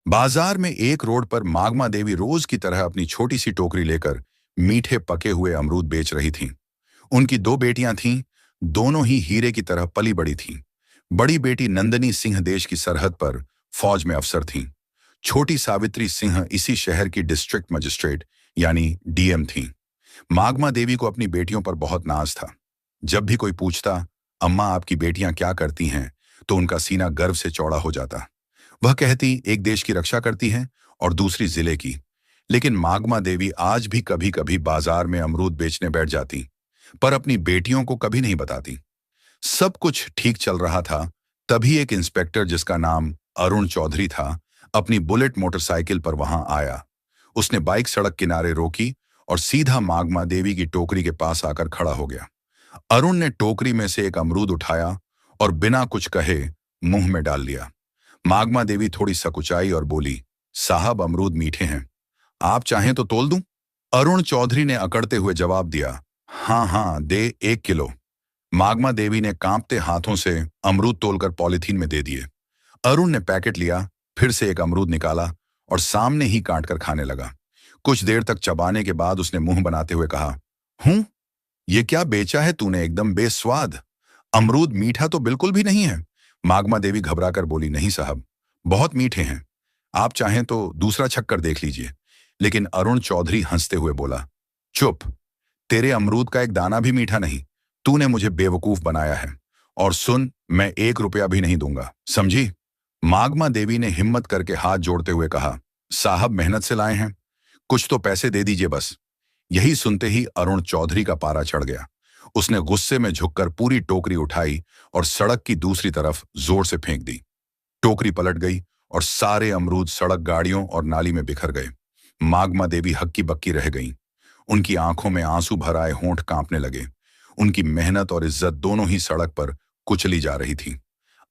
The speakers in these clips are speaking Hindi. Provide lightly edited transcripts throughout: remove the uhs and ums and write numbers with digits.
बाजार में एक रोड पर मागमा देवी रोज की तरह अपनी छोटी सी टोकरी लेकर मीठे पके हुए अमरूद बेच रही थीं। उनकी दो बेटियां थीं, दोनों ही हीरे की तरह पली बड़ी थीं। बड़ी बेटी नंदनी सिंह देश की सरहद पर फौज में अफसर थीं। छोटी सावित्री सिंह इसी शहर की डिस्ट्रिक्ट मजिस्ट्रेट यानी डीएम थीं। मागमा देवी को अपनी बेटियों पर बहुत नाज था। जब भी कोई पूछता, अम्मा आपकी बेटियां क्या करती हैं, तो उनका सीना गर्व से चौड़ा हो जाता। वह कहती एक देश की रक्षा करती हैं और दूसरी जिले की। लेकिन मागमा देवी आज भी कभी कभी बाजार में अमरूद बेचने बैठ जाती, पर अपनी बेटियों को कभी नहीं बताती। सब कुछ ठीक चल रहा था, तभी एक इंस्पेक्टर जिसका नाम अरुण चौधरी था, अपनी बुलेट मोटरसाइकिल पर वहां आया। उसने बाइक सड़क किनारे रोकी और सीधा मागमा देवी की टोकरी के पास आकर खड़ा हो गया। अरुण ने टोकरी में से एक अमरूद उठाया और बिना कुछ कहे मुंह में डाल लिया। मागमा देवी थोड़ी सकुचाई और बोली, साहब अमरूद मीठे हैं, आप चाहें तो तोल दूं? अरुण चौधरी ने अकड़ते हुए जवाब दिया, हाँ हाँ दे 1 किलो। मागमा देवी ने कांपते हाथों से अमरूद तोलकर पॉलिथीन में दे दिए। अरुण ने पैकेट लिया, फिर से एक अमरूद निकाला और सामने ही काट कर खाने लगा। कुछ देर तक चबाने के बाद उसने मुंह बनाते हुए कहा, ये क्या बेचा है तूने, एकदम बेस्वाद। अमरूद मीठा तो बिल्कुल भी नहीं है। मागमा देवी घबराकर बोली, नहीं साहब, बहुत मीठे हैं, आप चाहें तो दूसरा छक्कर देख लीजिए। लेकिन अरुण चौधरी हंसते हुए बोला, चुप, तेरे अमरूद का एक दाना भी मीठा नहीं। तूने मुझे बेवकूफ बनाया है। और सुन, मैं 1 रुपया भी नहीं दूंगा, समझी? मागमा देवी ने हिम्मत करके हाथ जोड़ते हुए कहा, साहब मेहनत से लाए हैं, कुछ तो पैसे दे दीजिए बस। यही सुनते ही अरुण चौधरी का पारा चढ़ गया। उसने गुस्से में झुककर पूरी टोकरी उठाई और सड़क की दूसरी तरफ जोर से फेंक दी। टोकरी पलट गई और सारे अमरूद सड़क, गाड़ियों और नाली में बिखर गए। मागमा देवी हक्की बक्की रह गईं। उनकी आंखों में आंसू भर आए, होंठ कांपने लगे। उनकी मेहनत और इज्जत दोनों ही सड़क पर कुचली जा रही थी।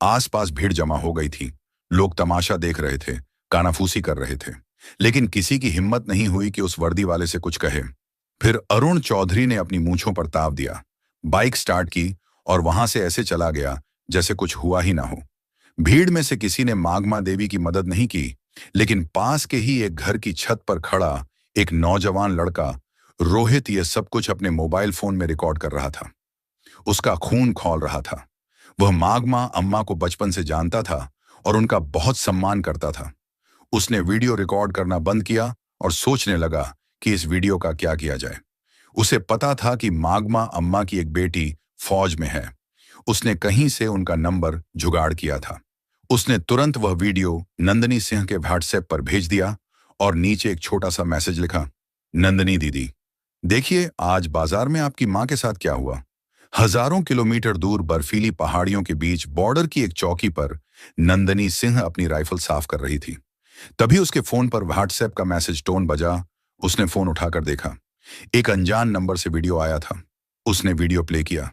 आसपास भीड़ जमा हो गई थी। लोग तमाशा देख रहे थे, कानाफूसी कर रहे थे, लेकिन किसी की हिम्मत नहीं हुई कि उस वर्दी वाले से कुछ कहे। फिर अरुण चौधरी ने अपनी मूंछों पर ताव दिया, बाइक स्टार्ट की और वहां से ऐसे चला गया जैसे कुछ हुआ ही ना हो। भीड़ में से किसी ने मागमा देवी की मदद नहीं की, लेकिन पास के ही एक घर की छत पर खड़ा एक नौजवान लड़का रोहित ये सब कुछ अपने मोबाइल फोन में रिकॉर्ड कर रहा था। उसका खून खौल रहा था। वह मागमा अम्मा को बचपन से जानता था और उनका बहुत सम्मान करता था। उसने वीडियो रिकॉर्ड करना बंद किया और सोचने लगा कि इस वीडियो का क्या किया जाए। उसे पता था कि मागमा अम्मा की एक बेटी फौज में है। उसने कहीं से उनका नंबर जुगाड़ किया था। उसने तुरंत वह वीडियो नंदनी सिंह के व्हाट्सएप पर भेज दिया और नीचे एक छोटा सा मैसेज लिखा, नंदनी दीदी, देखिए आज बाजार में आपकी मां के साथ क्या हुआ। हजारों किलोमीटर दूर बर्फीली पहाड़ियों के बीच बॉर्डर की एक चौकी पर नंदनी सिंह अपनी राइफल साफ कर रही थी। तभी उसके फोन पर व्हाट्सएप का मैसेज टोन बजा। उसने फोन उठाकर देखा, एक अनजान नंबर से वीडियो आया था। उसने वीडियो प्ले किया।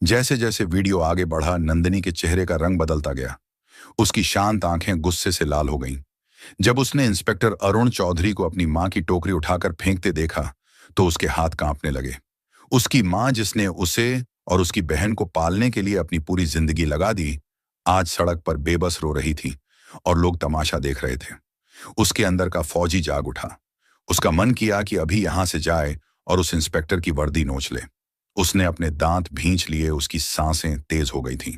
जैसे जैसे वीडियो आगे बढ़ा, नंदनी के चेहरे का रंग बदलता गया। उसकी शांत आंखें गुस्से से लाल हो गईं। जब उसने इंस्पेक्टर अरुण चौधरी को अपनी मां की टोकरी उठाकर फेंकते देखा, तो उसके हाथ कांपने लगे। उसकी मां, जिसने उसे और उसकी बहन को पालने के लिए अपनी पूरी जिंदगी लगा दी, आज सड़क पर बेबस रो रही थी और लोग तमाशा देख रहे थे। उसके अंदर का फौजी जाग उठा। उसका मन किया कि अभी यहां से जाए और उस इंस्पेक्टर की वर्दी नोच ले। उसने अपने दांत भींच लिए, उसकी सांसें तेज हो गई थीं।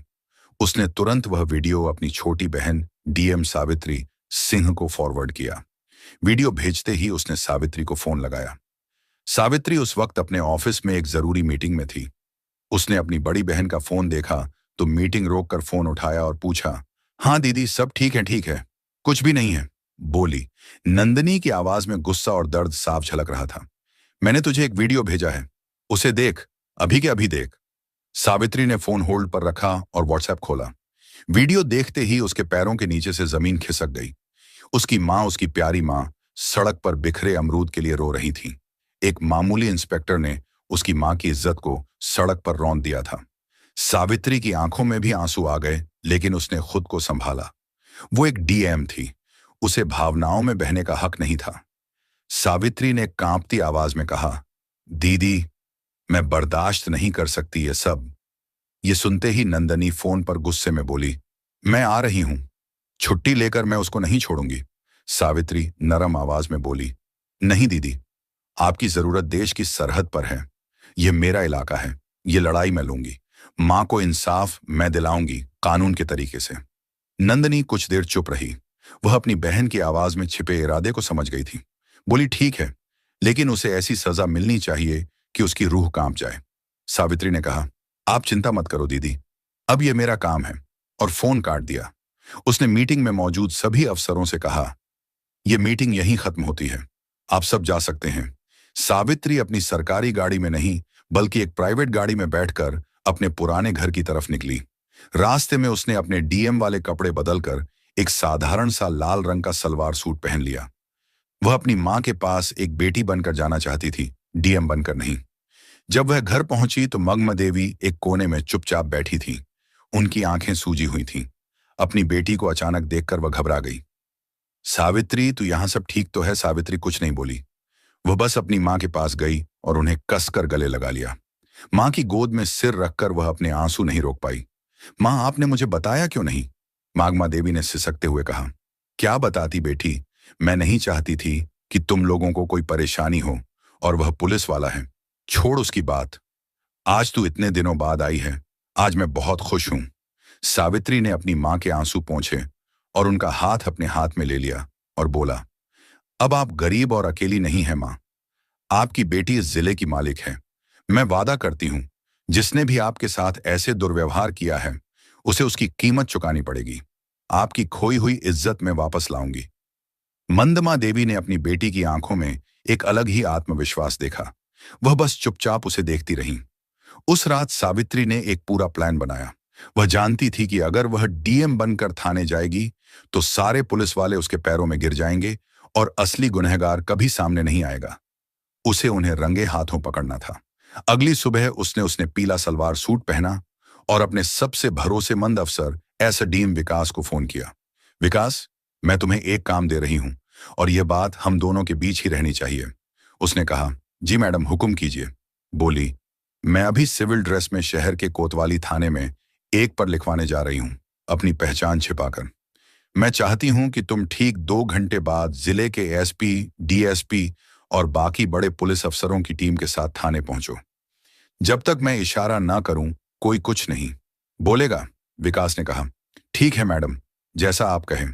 उसने तुरंत वह वीडियो अपनी छोटी बहन डीएम सावित्री सिंह को फॉरवर्ड किया। वीडियो भेजते ही उसने सावित्री को फोन लगाया। सावित्री उस वक्त अपने ऑफिस में एक जरूरी मीटिंग में थी। उसने अपनी बड़ी बहन का फोन देखा तो मीटिंग रोककर फोन उठाया और पूछा, हाँ दीदी, सब ठीक है, कुछ भी नहीं है, बोली। नंदनी की आवाज में गुस्सा और दर्द साफ झलक रहा था। मैंने तुझे एक वीडियो भेजा है, उसे देख, अभी के अभी देख। सावित्री ने फोन होल्ड पर रखा और व्हाट्सएप खोला। वीडियो देखते ही उसके पैरों के नीचे से जमीन खिसक गई। उसकी मां, उसकी प्यारी मां, सड़क पर बिखरे अमरूद के लिए रो रही थी। एक मामूली इंस्पेक्टर ने उसकी मां की इज्जत को सड़क पर रौंद दिया था। सावित्री की आंखों में भी आंसू आ गए, लेकिन उसने खुद को संभाला। वो एक डीएम थी, उसे भावनाओं में बहने का हक नहीं था। सावित्री ने कांपती आवाज में कहा, दीदी, मैं बर्दाश्त नहीं कर सकती ये सब। ये सुनते ही नंदनी फोन पर गुस्से में बोली, मैं आ रही हूं, छुट्टी लेकर मैं उसको नहीं छोड़ूंगी। सावित्री नरम आवाज में बोली, नहीं दीदी, आपकी जरूरत देश की सरहद पर है। यह मेरा इलाका है, ये लड़ाई मैं लूंगी। मां को इंसाफ मैं दिलाऊंगी, कानून के तरीके से। नंदनी कुछ देर चुप रही। वह अपनी बहन की आवाज में छिपे इरादे को समझ गई थी। बोली, ठीक है, लेकिन उसे ऐसी सजा मिलनी चाहिए कि उसकी रूह कांप जाए। सावित्री ने कहा, आप चिंता मत करो दीदी, अब यह मेरा काम है, और फोन काट दिया। उसने मीटिंग में मौजूद सभी अफसरों से कहा, यह मीटिंग यहीं खत्म होती है, आप सब जा सकते हैं। सावित्री अपनी सरकारी गाड़ी में नहीं बल्कि एक प्राइवेट गाड़ी में बैठकर अपने पुराने घर की तरफ निकली। रास्ते में उसने अपने डीएम वाले कपड़े बदलकर एक साधारण सा लाल रंग का सलवार सूट पहन लिया। वह अपनी मां के पास एक बेटी बनकर जाना चाहती थी, डीएम बनकर नहीं। जब वह घर पहुंची तो मग्न देवी एक कोने में चुपचाप बैठी थी। उनकी आंखें सूजी हुई थीं। अपनी बेटी को अचानक देखकर वह घबरा गई। सावित्री, तू यहां सब ठीक तो है? सावित्री कुछ नहीं बोली। वह बस अपनी मां के पास गई और उन्हें कसकर गले लगा लिया। मां की गोद में सिर रखकर वह अपने आंसू नहीं रोक पाई। मां, आपने मुझे बताया क्यों नहीं? मागमा देवी ने सिसकते हुए कहा। क्या बताती बेटी, मैं नहीं चाहती थी कि तुम लोगों को कोई परेशानी हो, और वह पुलिस वाला है। छोड़ उसकी बात। आज तू इतने दिनों बाद आई है, आज मैं बहुत खुश हूं। सावित्री ने अपनी मां के आंसू पोंछे और उनका हाथ अपने हाथ में ले लिया और बोला, अब आप गरीब और अकेली नहीं है मां। आपकी बेटी इस जिले की मालिक है। मैं वादा करती हूं, जिसने भी आपके साथ ऐसे दुर्व्यवहार किया है उसे उसकी कीमत चुकानी पड़ेगी। आपकी खोई हुई इज्जत में वापस लाऊंगी। मंदमा देवी ने अपनी बेटी की आंखों में एक अलग ही आत्मविश्वास देखा। वह बस चुपचाप उसे देखती रही। उस रात सावित्री ने एक पूरा प्लान बनाया। वह जानती थी कि अगर वह डीएम बनकर थाने जाएगी तो सारे पुलिस वाले उसके पैरों में गिर जाएंगे और असली गुनहगार कभी सामने नहीं आएगा। उसे उन्हें रंगे हाथों पकड़ना था। अगली सुबह उसने पीला सलवार सूट पहना और अपने सबसे भरोसेमंद अफसर एसडीएम विकास को फोन किया। विकास, मैं तुम्हें एक काम दे रही हूं और यह बात हम दोनों के बीच ही रहनी चाहिए। उसने कहा, जी मैडम, हुक्म कीजिए। बोली, मैं अभी सिविल ड्रेस में शहर के कोतवाली थाने में एक पर लिखवाने जा रही हूं, अपनी पहचान छिपाकर। मैं चाहती हूं कि तुम ठीक 2 घंटे बाद जिले के एसपी, डीएसपी और बाकी बड़े पुलिस अफसरों की टीम के साथ थाने पहुंचो। जब तक मैं इशारा ना करूं कोई कुछ नहीं बोलेगा। विकास ने कहा, ठीक है मैडम, जैसा आप कहें।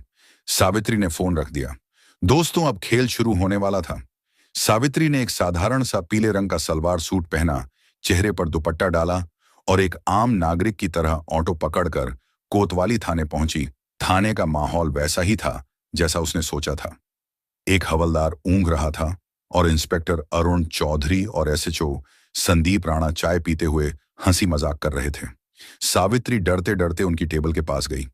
सावित्री ने फोन रख दिया। दोस्तों, अब खेल शुरू होने वाला था। सावित्री ने एक साधारण सा पीले रंग का सलवार सूट पहना, चेहरे पर दुपट्टा डाला और एक आम नागरिक की तरह ऑटो पकड़कर कोतवाली थाने पहुंची। थाने का माहौल वैसा ही था जैसा उसने सोचा था। एक हवलदार ऊँघ रहा था और इंस्पेक्टर अरुण चौधरी और एसएचओ संदीप राणा चाय पीते हुए हंसी मजाक कर रहे थे। सावित्री डरते डरते उनकी टेबल के पास गई।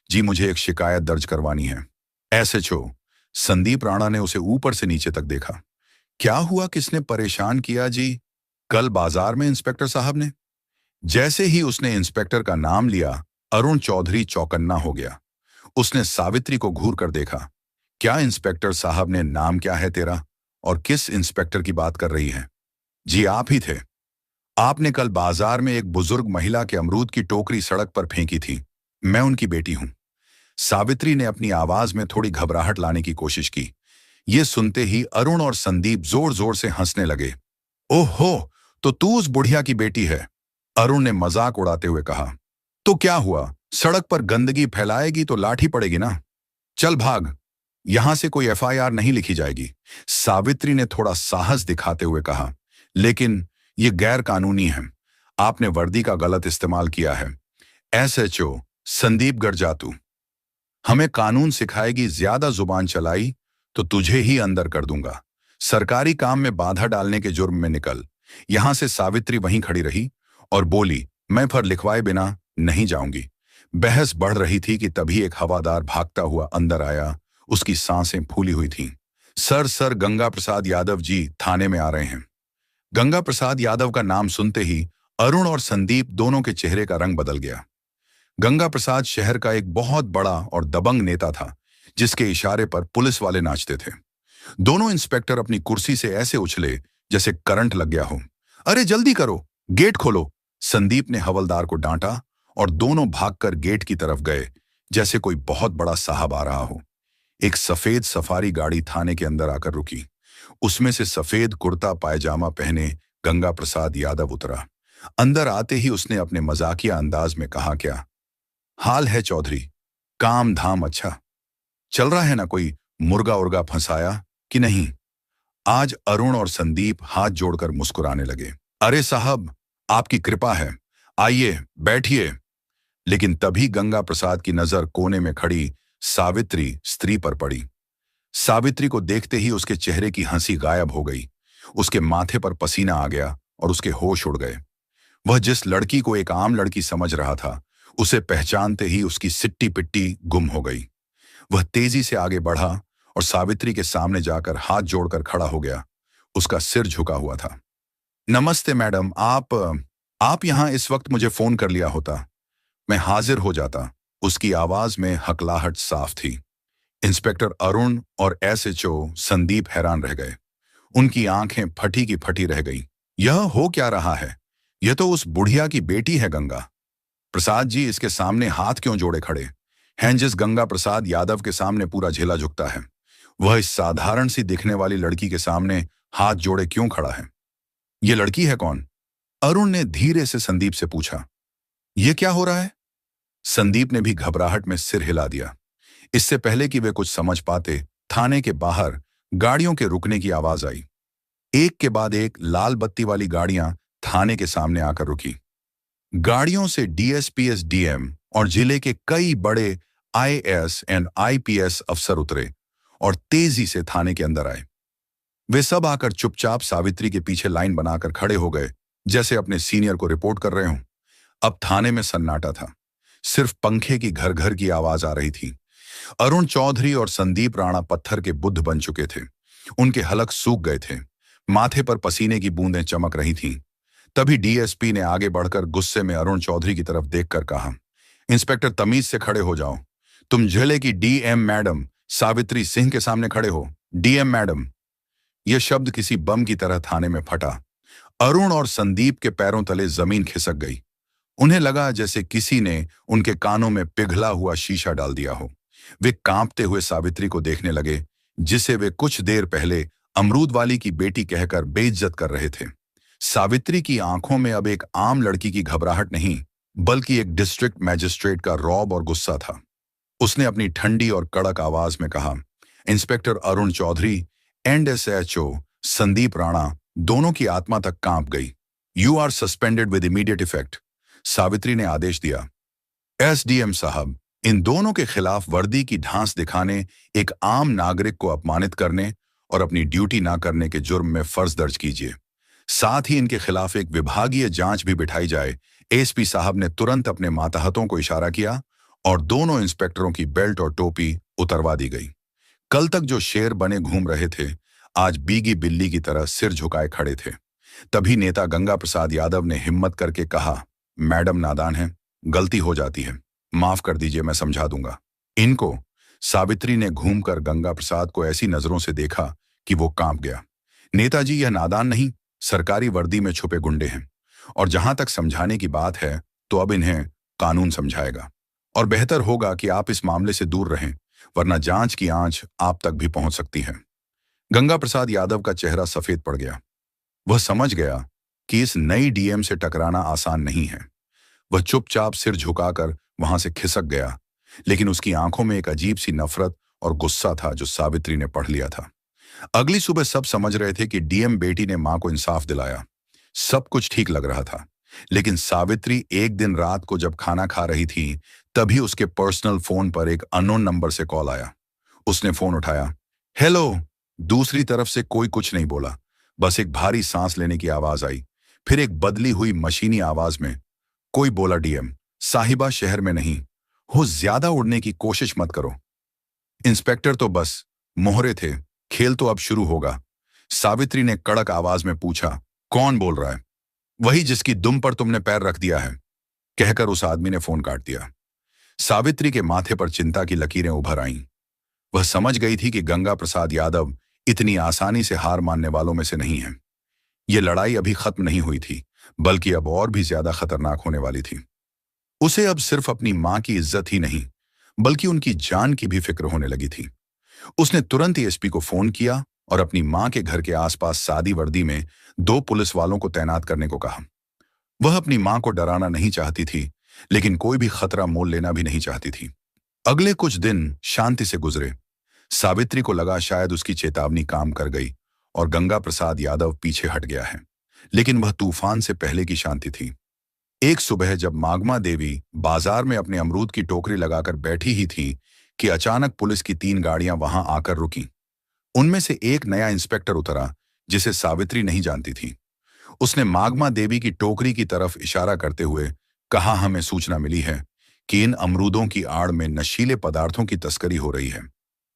जी, मुझे एक शिकायत दर्ज करवानी है। एसएचओ संदीप राणा ने उसे ऊपर से नीचे तक देखा। क्या हुआ, किसने परेशान किया जी? कल बाजार में इंस्पेक्टर साहब ने। जैसे ही उसने इंस्पेक्टर का नाम लिया, अरुण चौधरी चौकन्ना हो गया। उसने सावित्री को घूर कर देखा। क्या इंस्पेक्टर साहब ने? नाम क्या है तेरा और किस इंस्पेक्टर की बात कर रही है? जी, आप ही थे। आपने कल बाजार में एक बुजुर्ग महिला के अमरूद की टोकरी सड़क पर फेंकी थी। मैं उनकी बेटी हूं। सावित्री ने अपनी आवाज में थोड़ी घबराहट लाने की कोशिश की। यह सुनते ही अरुण और संदीप जोर जोर से हंसने लगे। ओहो, तो तू उस बुढ़िया की बेटी है? अरुण ने मजाक उड़ाते हुए कहा। तो क्या हुआ, सड़क पर गंदगी फैलाएगी तो लाठी पड़ेगी ना। चल भाग, यहां से कोई एफआईआर नहीं लिखी जाएगी। सावित्री ने थोड़ा साहस दिखाते हुए कहा, लेकिन यह गैर कानूनी है। आपने वर्दी का गलत इस्तेमाल किया है। एसएचओ संदीप गरजातू, हमें कानून सिखाएगी, ज्यादा जुबान चलाई तो तुझे ही अंदर कर दूंगा। सरकारी काम में बाधा डालने के जुर्म में निकल। यहां से सावित्री वहीं खड़ी रही और बोली, मैं फिर लिखवाए बिना नहीं जाऊंगी। बहस बढ़ रही थी कि तभी एक हवादार भागता हुआ अंदर आया। उसकी सांसें फूली हुई थीं। सर गंगा प्रसाद यादव जी थाने में आ रहे हैं। गंगा प्रसाद यादव का नाम सुनते ही अरुण और संदीप दोनों के चेहरे का रंग बदल गया। गंगा प्रसाद शहर का एक बहुत बड़ा और दबंग नेता था, जिसके इशारे पर पुलिस वाले नाचते थे। दोनों इंस्पेक्टर अपनी कुर्सी से ऐसे उछले जैसे करंट लग गया हो। अरे जल्दी करो, गेट खोलो, संदीप ने हवलदार को डांटा और दोनों भागकर गेट की तरफ गए, जैसे कोई बहुत बड़ा साहब आ रहा हो। एक सफेद सफारी गाड़ी थाने के अंदर आकर रुकी। उसमें से सफेद कुर्ता पायजामा पहने गंगा प्रसाद यादव उतरा। अंदर आते ही उसने अपने मजाकिया अंदाज में कहा, क्या हाल है चौधरी? काम धाम अच्छा चल रहा है ना? कोई मुर्गा उर्गा फंसाया कि नहीं? आज अरुण और संदीप हाथ जोड़कर मुस्कुराने लगे। अरे साहब, आपकी कृपा है, आइए बैठिए। लेकिन तभी गंगा प्रसाद की नजर कोने में खड़ी सावित्री स्त्री पर पड़ी। सावित्री को देखते ही उसके चेहरे की हंसी गायब हो गई। उसके माथे पर पसीना आ गया और उसके होश उड़ गए। वह जिस लड़की को एक आम लड़की समझ रहा था, उसे पहचानते ही उसकी सिट्टी पिट्टी गुम हो गई। वह तेजी से आगे बढ़ा और सावित्री के सामने जाकर हाथ जोड़कर खड़ा हो गया। उसका सिर झुका हुआ था। नमस्ते मैडम, आप यहाँ इस वक्त मुझे फोन कर लिया होता, मैं हाजिर हो जाता। उसकी आवाज में हकलाहट साफ थी। इंस्पेक्टर अरुण और एसएचओ संदीप हैरान रह गए। उनकी आंखें फटी की फटी रह गईं। यह हो क्या रहा है? यह तो उस बुढ़िया की बेटी है गंगा प्रसाद जी। इसके सामने हाथ क्यों जोड़े खड़े हैं? जिस गंगा प्रसाद यादव के सामने पूरा झेला झुकता है, वह इस साधारण सी दिखने वाली लड़की के सामने हाथ जोड़े क्यों खड़ा है? ये लड़की है कौन? अरुण ने धीरे से संदीप से पूछा। यह क्या हो रहा है? संदीप ने भी घबराहट में सिर हिला दिया। इससे पहले कि वे कुछ समझ पाते, थाने के बाहर गाड़ियों के रुकने की आवाज आई। एक के बाद एक लाल बत्ती वाली गाड़ियां थाने के सामने आकर रुकी। गाड़ियों से डीएसपी, एसडीएम और जिले के कई बड़े आईएएस एंड आईपीएस अफसर उतरे और तेजी से थाने के अंदर आए। वे सब आकर चुपचाप सावित्री के पीछे लाइन बनाकर खड़े हो गए, जैसे अपने सीनियर को रिपोर्ट कर रहे हों। अब थाने में सन्नाटा था। सिर्फ पंखे की घर घर की आवाज आ रही थी। अरुण चौधरी और संदीप राणा पत्थर के बुद्ध बन चुके थे। उनके हलक सूख गए थे। माथे पर पसीने की बूंदें चमक रही थीं। तभी डीएसपी ने आगे बढ़कर गुस्से में अरुण चौधरी की तरफ देखकर कहा, इंस्पेक्टर तमीज से खड़े हो जाओ। तुम जिले की डीएम मैडम सावित्री सिंह के सामने खड़े हो। DM madam. यह शब्द किसी बम की तरह थाने में फटा। अरुण और संदीप के पैरों तले जमीन खिसक गई। उन्हें लगा जैसे किसी ने उनके कानों में पिघला हुआ शीशा डाल दिया हो। वे कांपते हुए सावित्री को देखने लगे, जिसे वे कुछ देर पहले अमरूद वाली की बेटी कहकर बेइज्जत कर रहे थे। सावित्री की आंखों में अब एक आम लड़की की घबराहट नहीं, बल्कि एक डिस्ट्रिक्ट मैजिस्ट्रेट का रौब और गुस्सा था। उसने अपनी ठंडी और कड़क आवाज में कहा, inspector Arun Chaudhary and SHO Sandeep Rana, दोनों की आत्मा तक कांप गई। You are suspended with immediate effect. Savitri ने आदेश दिया। एसडीएम साहब, इन दोनों के खिलाफ वर्दी की ढांस दिखाने, एक आम नागरिक को अपमानित करने और अपनी ड्यूटी ना करने के जुर्म में फर्ज दर्ज कीजिए। साथ ही इनके खिलाफ एक विभागीय जांच भी बिठाई जाए। एसपी साहब ने तुरंत अपने मातहतों को इशारा किया और दोनों इंस्पेक्टरों की बेल्ट और टोपी उतरवा दी गई। कल तक जो शेर बने घूम रहे थे, आज बीगी बिल्ली की तरह सिर झुकाए खड़े थे। तभी नेता गंगा प्रसाद यादव ने हिम्मत करके कहा, मैडम नादान है, गलती हो जाती है, माफ कर दीजिए, मैं समझा दूंगा इनको। सावित्री ने घूमकर गंगा प्रसाद को ऐसी नजरों से देखा कि वो कांप गया। नेताजी, यह नादान नहीं, सरकारी वर्दी में छुपे गुंडे हैं, और जहां तक समझाने की बात है तो अब इन्हें कानून समझाएगा। और बेहतर होगा कि आप इस मामले से दूर रहें, वरना जांच की आंच आप तक भी पहुंच सकती है। गंगा प्रसाद यादव का चेहरा सफेद पड़ गया। वह समझ गया कि इस नई डीएम से टकराना आसान नहीं है। वह चुपचाप सिर झुकाकर वहां से खिसक गया, लेकिन उसकी आंखों में एक अजीब सी नफरत और गुस्सा था जो सावित्री ने पढ़ लिया था। अगली सुबह सब समझ रहे थे कि डीएम बेटी ने मां को इंसाफ दिलाया। सब कुछ ठीक लग रहा था, लेकिन सावित्री एक दिन रात को जब खाना खा रही थी, तभी उसके पर्सनल फोन पर एक अननोन नंबर से कॉल आया। उसने फोन उठाया। हेलो। दूसरी तरफ से कोई कुछ नहीं बोला, बस एक भारी सांस लेने की आवाज आई। फिर एक बदली हुई मशीनी आवाज में कोई बोला, डीएम साहिबा शहर में नहीं हो, ज्यादा उड़ने की कोशिश मत करो। इंस्पेक्टर तो बस मोहरे थे, खेल तो अब शुरू होगा। सावित्री ने कड़क आवाज में पूछा, कौन बोल रहा है? वही जिसकी दुम पर तुमने पैर रख दिया है, कहकर उस आदमी ने फोन काट दिया। सावित्री के माथे पर चिंता की लकीरें उभर आईं। वह समझ गई थी कि गंगा प्रसाद यादव इतनी आसानी से हार मानने वालों में से नहीं है। यह लड़ाई अभी खत्म नहीं हुई थी, बल्कि अब और भी ज्यादा खतरनाक होने वाली थी। उसे अब सिर्फ अपनी मां की इज्जत ही नहीं, बल्कि उनकी जान की भी फिक्र होने लगी थी। उसने तुरंत ही एसपी को फोन किया और अपनी मां के घर के आसपास सादी वर्दी में 2 पुलिस वालों को तैनात करने को कहा। वह अपनी मां को डराना नहीं चाहती थी, लेकिन कोई भी खतरा मोल लेना भी नहीं चाहती थी। अगले कुछ दिन शांति से गुजरे। सावित्री को लगा शायद उसकी चेतावनी काम कर गई और गंगा प्रसाद यादव पीछे हट गया है, लेकिन वह तूफान से पहले की शांति थी। एक सुबह जब मागमा देवी बाजार में अपने अमरूद की टोकरी लगाकर बैठी ही थी कि अचानक पुलिस की 3 गाड़ियां वहां आकर रुकीं। उनमें से एक नया इंस्पेक्टर उतरा, जिसे सावित्री नहीं जानती थी। उसने मागमा देवी की टोकरी की तरफ इशारा करते हुए कहा, हमें सूचना मिली है कि इन अमरूदों की आड़ में नशीले पदार्थों की तस्करी हो रही है।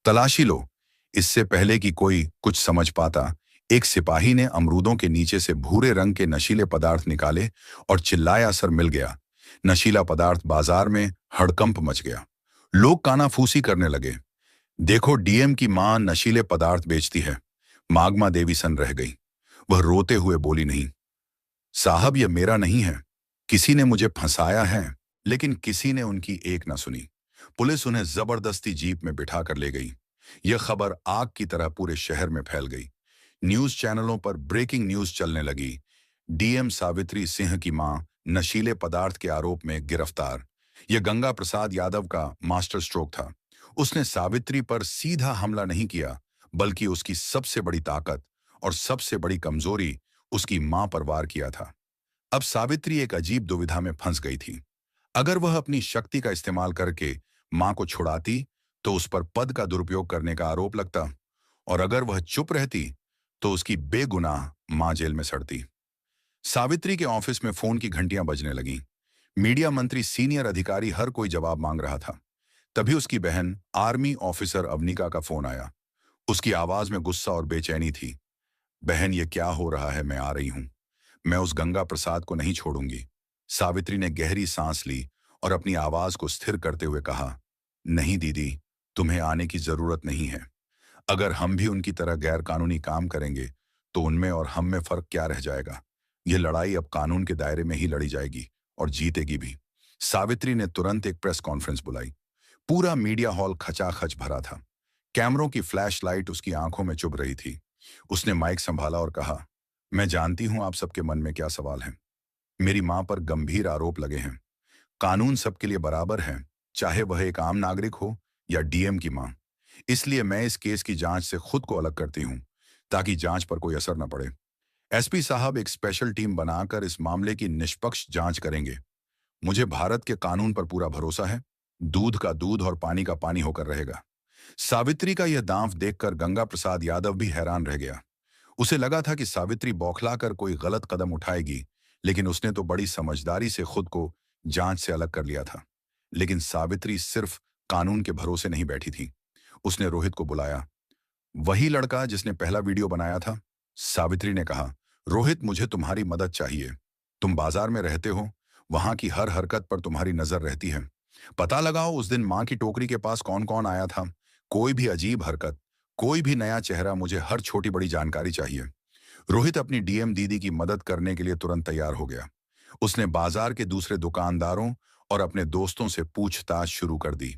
तलाशी लो। इससे पहले कि कोई कुछ समझ पाता, एक सिपाही ने अमरूदों के नीचे से भूरे रंग के नशीले पदार्थ निकाले और चिल्लाया, सर मिल गया। नशीला पदार्थ बाजार में हड़कंप मच गया। लोग कानाफूसी करने लगे। देखो, डीएम की मां नशीले पदार्थ बेचती है। मागमा देवी सन रह गई। वह रोते हुए बोली, नहीं साहब, यह मेरा नहीं है। किसी ने मुझे फंसाया है। लेकिन किसी ने उनकी एक न सुनी। पुलिस उन्हें जबरदस्ती जीप में बिठा कर ले गई। यह खबर आग की तरह पूरे शहर में फैल गई। न्यूज चैनलों पर ब्रेकिंग न्यूज चलने लगी। डीएम सावित्री सिंह की मां नशीले पदार्थ के आरोप में गिरफ्तार। यह गंगा प्रसाद यादव का मास्टर स्ट्रोक था। उसने सावित्री पर सीधा हमला नहीं किया, बल्कि उसकी सबसे बड़ी ताकत और सबसे बड़ी कमजोरी, उसकी मां पर वार किया था। अब सावित्री एक अजीब दुविधा में फंस गई थी। अगर वह अपनी शक्ति का इस्तेमाल करके मां को छुड़ाती तो उस पर पद का दुरुपयोग करने का आरोप लगता, और अगर वह चुप रहती तो उसकी बेगुनाह मां जेल में सड़ती। सावित्री के ऑफिस में फोन की घंटियां बजने लगीं। मीडिया मंत्री, सीनियर अधिकारी, हर कोई जवाब मांग रहा था। तभी उसकी बहन आर्मी ऑफिसर अवनिका का फोन आया। उसकी आवाज में गुस्सा और बेचैनी थी। बहन, ये क्या हो रहा है? मैं आ रही हूं। मैं उस गंगा प्रसाद को नहीं छोड़ूंगी। सावित्री ने गहरी सांस ली और अपनी आवाज को स्थिर करते हुए कहा, नहीं दीदी, तुम्हें आने की जरूरत नहीं है। अगर हम भी उनकी तरह गैर कानूनी काम करेंगे तो उनमें और हम में फर्क क्या रह जाएगा? यह लड़ाई अब कानून के दायरे में ही लड़ी जाएगी और जीतेगी भी। सावित्री ने तुरंत एक प्रेस कॉन्फ्रेंस बुलाई। पूरा मीडिया हॉल खचाखच भरा था। कैमरों की फ्लैश लाइट उसकी आंखों में चुभ रही थी। उसने माइक संभाला और कहा, मैं जानती हूं आप सबके मन में क्या सवाल है। मेरी मां पर गंभीर आरोप लगे हैं। कानून सबके लिए बराबर है, चाहे वह एक आम नागरिक हो या डीएम की मां। इसलिए मैं इस केस की जांच से खुद को अलग करती हूं, ताकि जांच पर कोई असर न पड़े। एसपी साहब एक स्पेशल टीम बनाकर इस मामले की निष्पक्ष जांच करेंगे। मुझे भारत के कानून पर पूरा भरोसा है। दूध का दूध और पानी का पानी होकर रहेगा। सावित्री का यह दांव देखकर गंगा प्रसाद यादव भी हैरान रह गया। उसे लगा था कि सावित्री बौखलाकर कोई गलत कदम उठाएगी, लेकिन उसने तो बड़ी समझदारी से खुद को जांच से अलग कर लिया था। लेकिन सावित्री सिर्फ कानून के भरोसे नहीं बैठी थी। उसने रोहित को बुलाया। वही लड़का जिसने पहला वीडियो बनाया था? सावित्री ने कहा, रोहित, मुझे तुम्हारी मदद चाहिए। तुम बाजार में रहते हो, वहां की हर हरकत पर तुम्हारी नजर रहती है। पता लगाओ उस दिन मां की टोकरी के पास कौन कौन आया था। कोई भी अजीब हरकत, कोई भी नया चेहरा, मुझे हर छोटी बड़ी जानकारी चाहिए। रोहित अपनी डीएम दीदी की मदद करने के लिए तुरंत तैयार हो गया। उसने बाजार के दूसरे दुकानदारों और अपने दोस्तों से पूछताछ शुरू कर दी।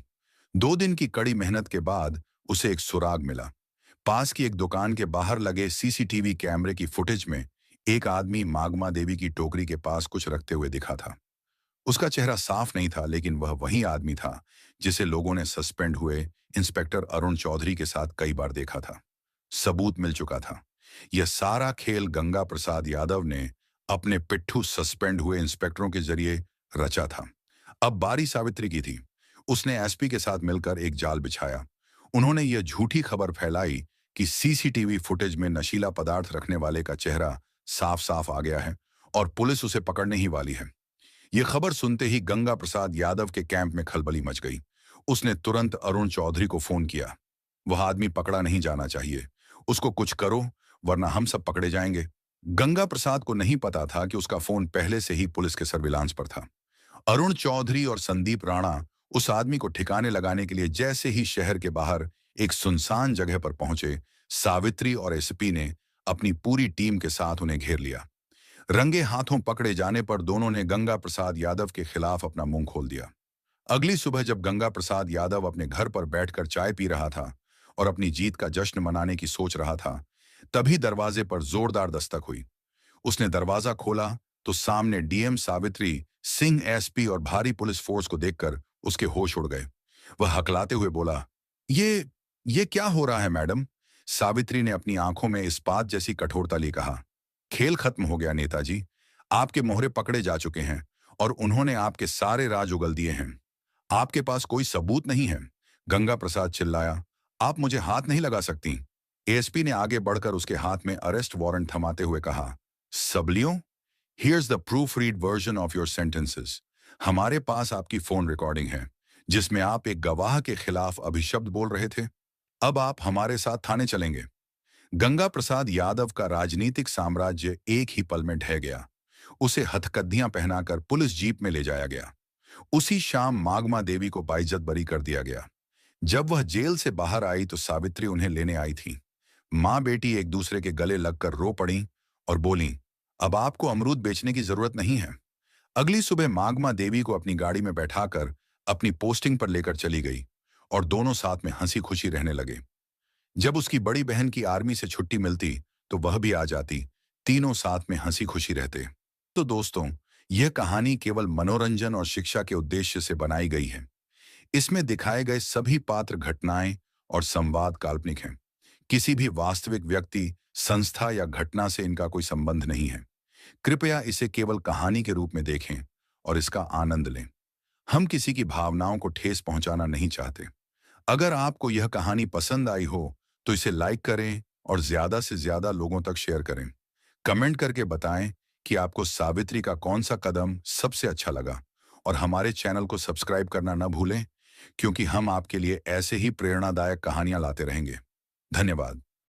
2 दिन की कड़ी मेहनत के बाद उसे एक सुराग मिला। पास की एक दुकान के बाहर लगे सीसीटीवी कैमरे की फुटेज में एक आदमी मागमा देवी की टोकरी के पास कुछ रखते हुए दिखा था। उसका चेहरा साफ नहीं था, लेकिन वह वही आदमी था जिसे लोगों ने सस्पेंड हुए इंस्पेक्टर अरुण चौधरी के साथ कई बार देखा था। सबूत मिल चुका था। यह सारा खेल गंगा प्रसाद यादव ने अपने पिट्ठू सस्पेंड हुए इंस्पेक्टरों के जरिए रचा था। अब बारी सावित्री की थी। उसने एसपी के साथ मिलकर एक जाल बिछाया। उन्होंने यह झूठी खबर फैलाई कि सीसीटीवी फुटेज में नशीला पदार्थ रखने वाले का चेहरा साफ साफ आ गया है और पुलिस उसे पकड़ने ही वाली है। यह खबर सुनते ही गंगा प्रसाद यादव के कैंप में खलबली मच गई। उसने तुरंत अरुण चौधरी को फोन किया। वह आदमी पकड़ा नहीं जाना चाहिए। उसको कुछ करो, वरना हम सब पकड़े जाएंगे। गंगा प्रसाद को नहीं पता था कि उसका फोन पहले से ही पुलिस के सर्विलांस पर था। अरुण चौधरी और संदीप राणा उस आदमी को ठिकाने लगाने के लिए जैसे ही शहर के बाहर एक सुनसान जगह पर पहुंचे, सावित्री और एसपी ने अपनी पूरी टीम के साथ उन्हें घेर लिया। रंगे हाथों पकड़े जाने पर दोनों ने गंगा प्रसाद यादव के खिलाफ अपना मुंह खोल दिया। अगली सुबह जब गंगा प्रसाद यादव अपने घर पर बैठकर चाय पी रहा था और अपनी जीत का जश्न मनाने की सोच रहा था, तभी दरवाजे पर जोरदार दस्तक हुई। उसने दरवाजा खोला तो सामने डीएम सावित्री सिंह एसपी और भारी पुलिस फोर्स को देखकर उसके होश उड़ गए। वह हकलाते हुए बोला, ये क्या हो रहा है मैडम? सावित्री ने अपनी आंखों में इस्पात जैसी कठोरता ली कहा, खेल खत्म हो गया नेताजी। आपके मोहरे पकड़े जा चुके हैं और उन्होंने आपके सारे राज उगल दिए हैं। आपके पास कोई सबूत नहीं है। गंगा प्रसाद चिल्लाया, आप मुझे हाथ नहीं लगा सकती। एएसपी ने आगे बढ़कर उसके हाथ में अरेस्ट वारंट थमाते हुए कहा, सबलियों, here's the proofread version of your sentences. हमारे पास आपकी फोन रिकॉर्डिंग है जिसमें आप एक गवाह के खिलाफ अभिशब्द बोल रहे थे। अब आप हमारे साथ थाने चलेंगे। गंगा प्रसाद यादव का राजनीतिक साम्राज्य एक ही पल में ढह गया। उसे हथकद्दियां पहनाकर पुलिस जीप में ले जाया गया। उसी शाम मागमा देवी को बाइज्जत बरी कर दिया गया। जब वह जेल से बाहर आई तो सावित्री उन्हें लेने आई थी। मां बेटी एक दूसरे के गले लगकर रो पड़ी और बोली, अब आपको अमरूद बेचने की जरूरत नहीं है। अगली सुबह मागमा देवी को अपनी गाड़ी में बैठाकर अपनी पोस्टिंग पर लेकर चली गई और दोनों साथ में हंसी खुशी रहने लगे। जब उसकी बड़ी बहन की आर्मी से छुट्टी मिलती तो वह भी आ जाती। तीनों साथ में हंसी खुशी रहते। तो दोस्तों, यह कहानी केवल मनोरंजन और शिक्षा के उद्देश्य से बनाई गई है। इसमें दिखाए गए सभी पात्र, घटनाएं और संवाद काल्पनिक हैं। किसी भी वास्तविक व्यक्ति, संस्था या घटना से इनका कोई संबंध नहीं है। कृपया इसे केवल कहानी के रूप में देखें और इसका आनंद लें। हम किसी की भावनाओं को ठेस पहुंचाना नहीं चाहते। अगर आपको यह कहानी पसंद आई हो तो इसे लाइक करें और ज्यादा से ज्यादा लोगों तक शेयर करें। कमेंट करके बताएं कि आपको सावित्री का कौन सा कदम सबसे अच्छा लगा और हमारे चैनल को सब्सक्राइब करना न भूलें, क्योंकि हम आपके लिए ऐसे ही प्रेरणादायक कहानियां लाते रहेंगे। धन्यवाद।